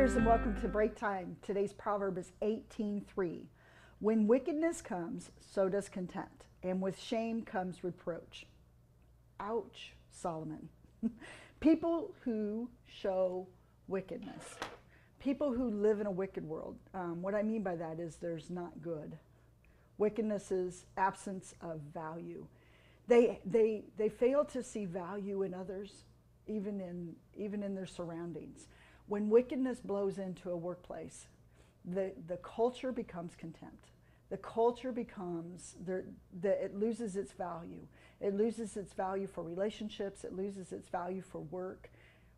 leaders, and welcome to Breaktime. Today's proverb is 18:3. When wickedness comes, so does contempt, and with shame comes reproach. Ouch, Solomon. People who show wickedness, people who live in a wicked world. What I mean by that is there's not good. Wickedness is absence of value. They fail to see value in others, even in their surroundings. When wickedness blows into a workplace, the culture becomes contempt. The culture becomes, it loses its value. It loses its value for relationships. It loses its value for work.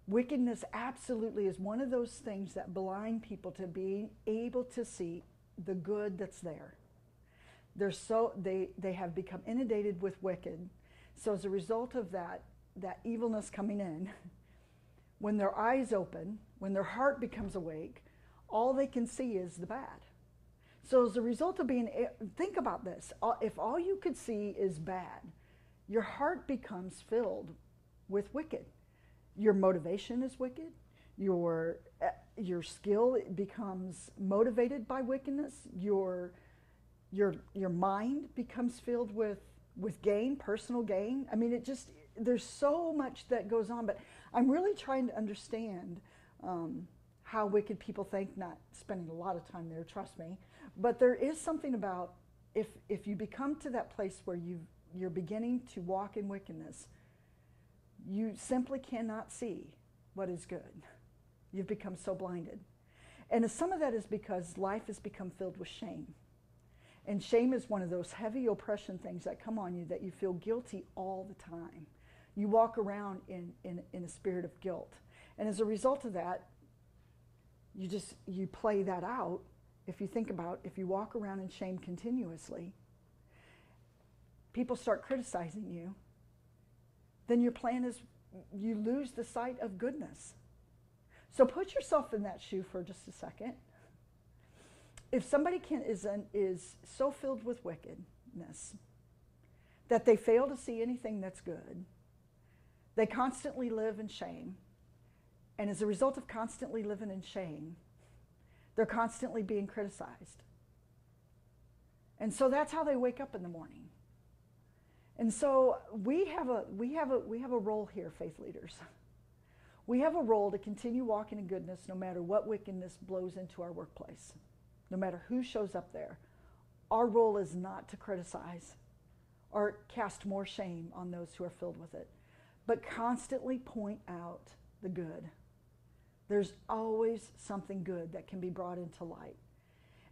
Wickedness absolutely is one of those things that blind people to being able to see the good that's there. They have become inundated with wicked. So as a result of that evilness coming in, when their eyes open, when their heart becomes awake, all they can see is the bad. So as a result of think about this, if all you could see is bad, your heart becomes filled with wicked. Your motivation is wicked. Your skill becomes motivated by wickedness. Your mind becomes filled with gain, personal gain. I mean, there's so much that goes on, but I'm really trying to understand how wicked people think, not spending a lot of time there, trust me. But there is something about if you become to that place where you're beginning to walk in wickedness, you simply cannot see what is good. You've become so blinded. And some of that is because life has become filled with shame. And shame is one of those heavy oppression things that come on you that you feel guilty all the time. You walk around in a spirit of guilt. And as a result of that, you play that out. If you think about, if you walk around in shame continuously, people start criticizing you, then your plan is you lose the sight of goodness. So put yourself in that shoe for just a second. If somebody is so filled with wickedness that they fail to see anything that's good, they constantly live in shame, and as a result of constantly living in shame, they're constantly being criticized. And so that's how they wake up in the morning. And so we have a role here, faith leaders. We have a role to continue walking in goodness no matter what wickedness blows into our workplace, no matter who shows up there. Our role is not to criticize or cast more shame on those who are filled with it, but constantly point out the good. There's always something good that can be brought into light.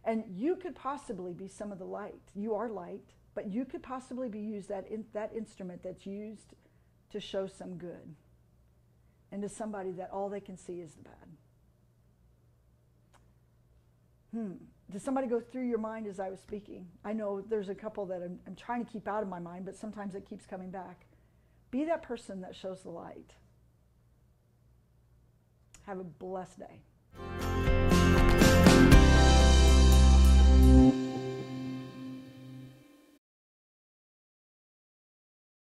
And you could possibly be some of the light. You are light, but you could possibly be used that instrument that's used to show some good into somebody that all they can see is the bad. Did somebody go through your mind as I was speaking? I know there's a couple that I'm trying to keep out of my mind, but sometimes it keeps coming back. Be that person that shows the light. Have a blessed day.